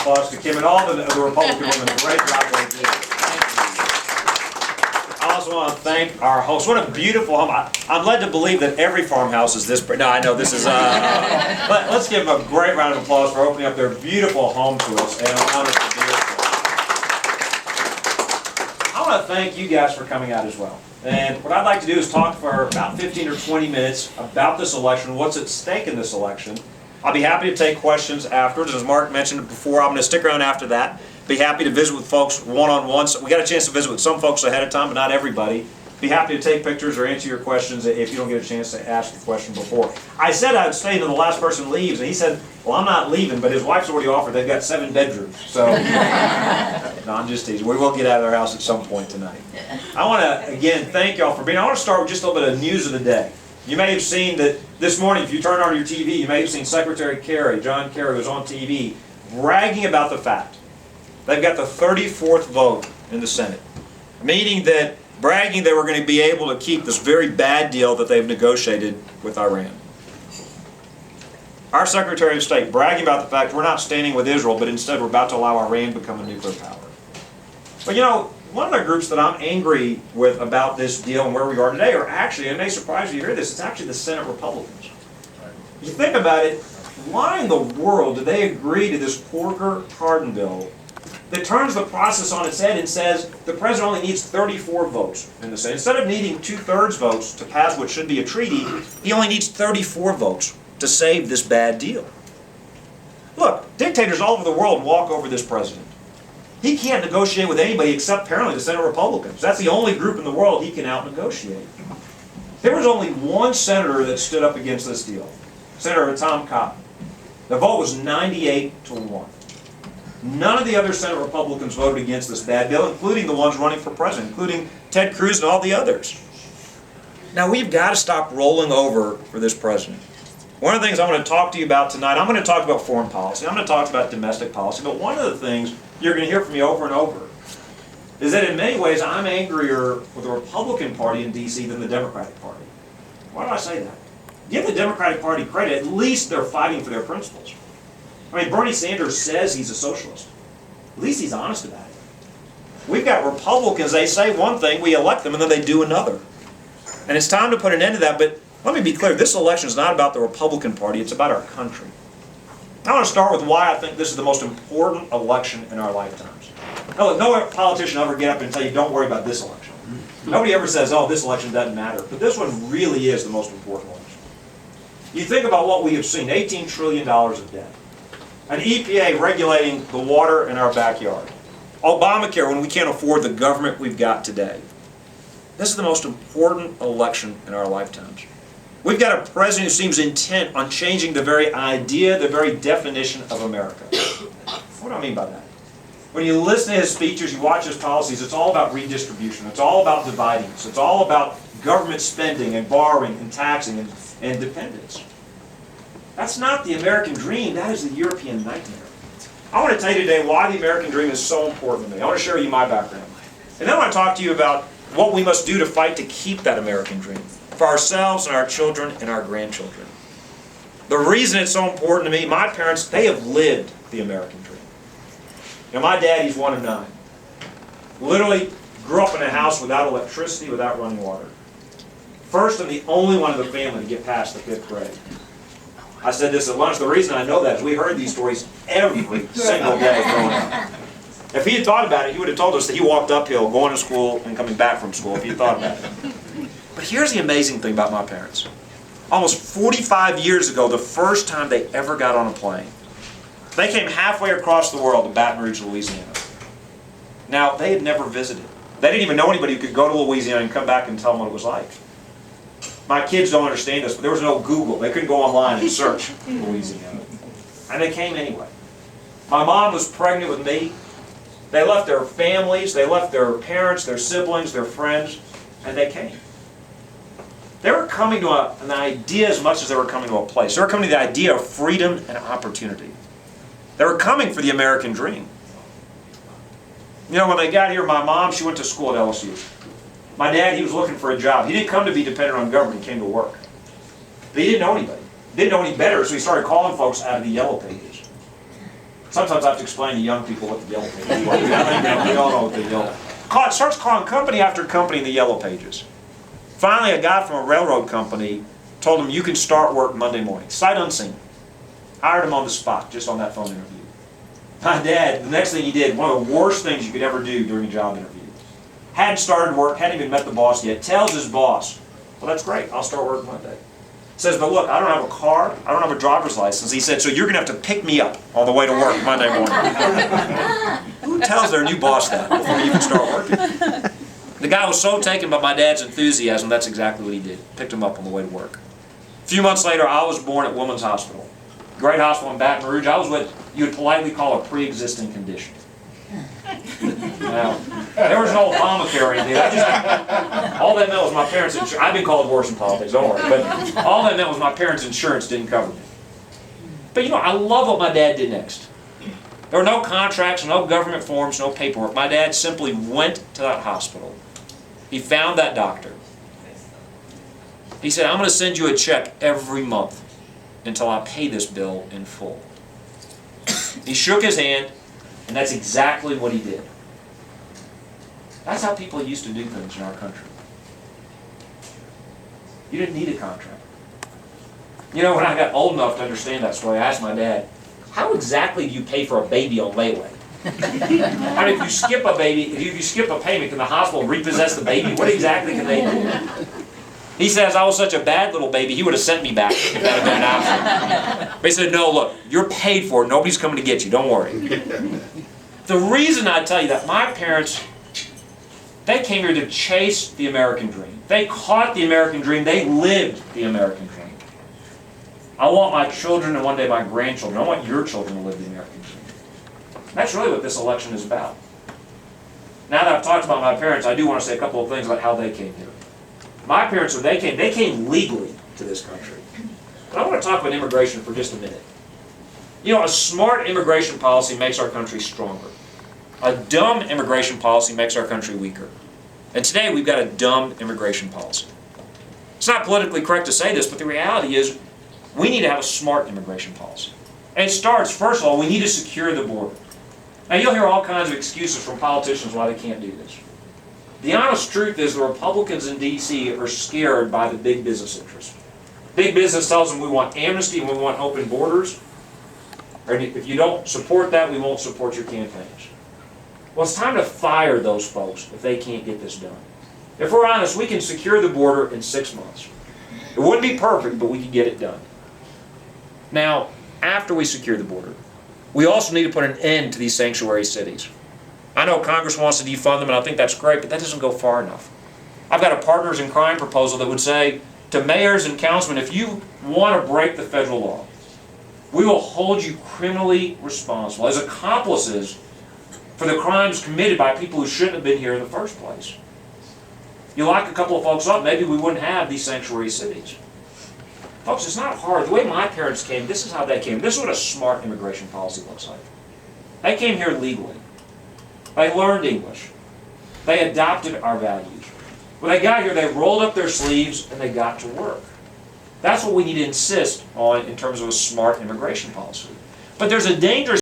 applause to Kim and all the Republican women. Great job they did. I also want to thank our host. What a beautiful home. I'm led to believe that every farmhouse is this. No, I know this is. Let's give them a great round of applause for opening up their beautiful home to us and allowing us to be here. I want to thank you guys for coming out as well. And what I'd like to do is talk for about 15 or 20 minutes about this election, what's at stake in this election. I'll be happy to take questions afterwards. As Mark mentioned before, I'm going to stick around after that. Be happy to visit with folks one-on-one. So we got a chance to visit with some folks ahead of time, but not everybody. Be happy to take pictures or answer your questions if you don't get a chance to ask the question before. I said I'd stay until the last person leaves, and he said, well, I'm not leaving, but his wife's already offered. They've got 7 bedrooms. So, no, I'm just teasing. We will get out of their house at some point tonight. I want to, again, thank y'all for being. I want to start with just a little bit of news of the day. You may have seen that this morning, if you turn on your TV, you may have seen Secretary Kerry, John Kerry, was on TV, bragging about the fact they've got the 34th vote in the Senate, meaning that bragging they were going to be able to keep this very bad deal that they've negotiated with Iran. Our Secretary of State bragging about the fact we're not standing with Israel, but instead we're about to allow Iran to become a nuclear power. But you know, one of the groups that I'm angry with about this deal and where we are today are actually, and it may surprise you to hear this, it's actually the Senate Republicans. You think about it, why in the world do they agree to this Porker pardon bill that turns the process on its head and says the president only needs 34 votes in the Senate? Instead of needing 2/3 votes to pass what should be a treaty, he only needs 34 votes to save this bad deal. Look, dictators all over the world walk over this president. He can't negotiate with anybody except apparently the Senate Republicans. That's the only group in the world he can out-negotiate. There was only one senator that stood up against this deal, Senator Tom Cotton. The vote was 98-1. None of the other Senate Republicans voted against this bad bill, including the ones running for president, including Ted Cruz and all the others. Now we've got to stop rolling over for this president. One of the things I want to talk to you about tonight, I'm going to talk about foreign policy, I'm going to talk about domestic policy, but one of the things you're going to hear from me over and over is that in many ways I'm angrier with the Republican Party in D.C. than the Democratic Party. Why do I say that? Give the Democratic Party credit, at least they're fighting for their principles. I mean, Bernie Sanders says he's a socialist. At least he's honest about it. We've got Republicans, they say one thing, we elect them, and then they do another. And it's time to put an end to that, but let me be clear, this election is not about the Republican Party, it's about our country. I want to start with why I think this is the most important election in our lifetimes. Now, look, no politician will ever get up and tell you, don't worry about this election. Nobody ever says, oh, this election doesn't matter. But this one really is the most important election. You think about what we have seen, $18 trillion of debt. An EPA regulating the water in our backyard. Obamacare when we can't afford the government we've got today. This is the most important election in our lifetimes. We've got a president who seems intent on changing the very idea, the very definition of America. What do I mean by that? When you listen to his speeches, you watch his policies, it's all about redistribution. It's all about dividing us. It's all about government spending and borrowing and taxing and dependence. That's not the American dream. That is the European nightmare. I want to tell you today why the American dream is so important to me. I want to share with you my background. And then I want to talk to you about what we must do to fight to keep that American dream for ourselves and our children and our grandchildren. The reason it's so important to me, my parents, they have lived the American dream. Now my dad, he's 1 of 9. Literally grew up in a house without electricity, without running water. First and the only one of the family to get past the 5th grade. I said this at lunch, the reason I know that is we heard these stories every single day growing up. If he had thought about it, he would have told us that he walked uphill going to school and coming back from school if he had thought about it. But here's the amazing thing about my parents. Almost 45 years ago, the first time they ever got on a plane, they came halfway across the world to Baton Rouge, Louisiana. Now, they had never visited. They didn't even know anybody who could go to Louisiana and come back and tell them what it was like. My kids don't understand this, but there was no Google. They couldn't go online and search Louisiana. And they came anyway. My mom was pregnant with me. They left their families, they left their parents, their siblings, their friends, and they came. They were coming to an idea as much as they were coming to a place. They were coming to the idea of freedom and opportunity. They were coming for the American dream. You know, when they got here, my mom, she went to school at LSU. My dad, he was looking for a job. He didn't come to be dependent on government, he came to work. But he didn't know anybody. Didn't know any better, so he started calling folks out of the yellow pages. Sometimes I have to explain to young people what the Yellow Pages were. We all know what the Yellow. Starts calling company after company in the Yellow Pages. Finally, a guy from a railroad company told him, you can start work Monday morning. Sight unseen. Hired him on the spot, just on that phone interview. My dad, the next thing he did, one of the worst things you could ever do during a job interview. Hadn't started work, hadn't even met the boss yet, tells his boss, well, that's great, I'll start work Monday. Says, but look, I don't have a car, I don't have a driver's license. He said, so you're going to have to pick me up on the way to work Monday morning. Who tells their new boss that before you even start working? The guy was so taken by my dad's enthusiasm, that's exactly what he did. Picked him up on the way to work. A few months later, I was born at Women's Hospital. Great hospital in Baton Rouge. I was what you would politely call a pre-existing condition. Now, there was no Obamacare or anything. All that meant was my parents' insurance. I've been called worse in politics, don't worry. But all that meant was my parents' insurance didn't cover me. But you know, I love what my dad did next. There were no contracts, no government forms, no paperwork. My dad simply went to that hospital. He found that doctor. He said, I'm going to send you a check every month until I pay this bill in full. He shook his hand, and that's exactly what he did. That's how people used to do things in our country. You didn't need a contract. You know, when I got old enough to understand that story, I asked my dad, how exactly do you pay for a baby on layaway? I mean, if you skip a baby, if you skip a payment, can the hospital repossess the baby? What exactly can they do? He says, I was such a bad little baby, he would have sent me back if that had been an option. But he said, no, look, you're paid for it. Nobody's coming to get you. Don't worry. The reason I tell you that, my parents, they came here to chase the American dream. They caught the American dream. They lived the American dream. I want my children and one day my grandchildren, I want your children to live the American dream. That's really what this election is about. Now that I've talked about my parents, I do want to say a couple of things about how they came here. My parents, when they came legally to this country. But I want to talk about immigration for just a minute. You know, a smart immigration policy makes our country stronger. A dumb immigration policy makes our country weaker. And today we've got a dumb immigration policy. It's not politically correct to say this, but the reality is we need to have a smart immigration policy. And it starts, first of all, we need to secure the border. Now you'll hear all kinds of excuses from politicians why they can't do this. The honest truth is the Republicans in D.C. are scared by the big business interests. Big business tells them we want amnesty and we want open borders. Or if you don't support that, we won't support your campaigns. Well, it's time to fire those folks if they can't get this done. If we're honest, we can secure the border in 6 months. It wouldn't be perfect, but we can get it done. Now, after we secure the border, we also need to put an end to these sanctuary cities. I know Congress wants to defund them, and I think that's great, but that doesn't go far enough. I've got a partners in crime proposal that would say to mayors and councilmen, if you want to break the federal law, we will hold you criminally responsible as accomplices for the crimes committed by people who shouldn't have been here in the first place. You lock a couple of folks up, maybe we wouldn't have these sanctuary cities. Folks, it's not hard. The way my parents came, this is how they came. This is what a smart immigration policy looks like. They came here legally. They learned English. They adopted our values. When they got here, they rolled up their sleeves and they got to work. That's what we need to insist on in terms of a smart immigration policy. But there's a dangerous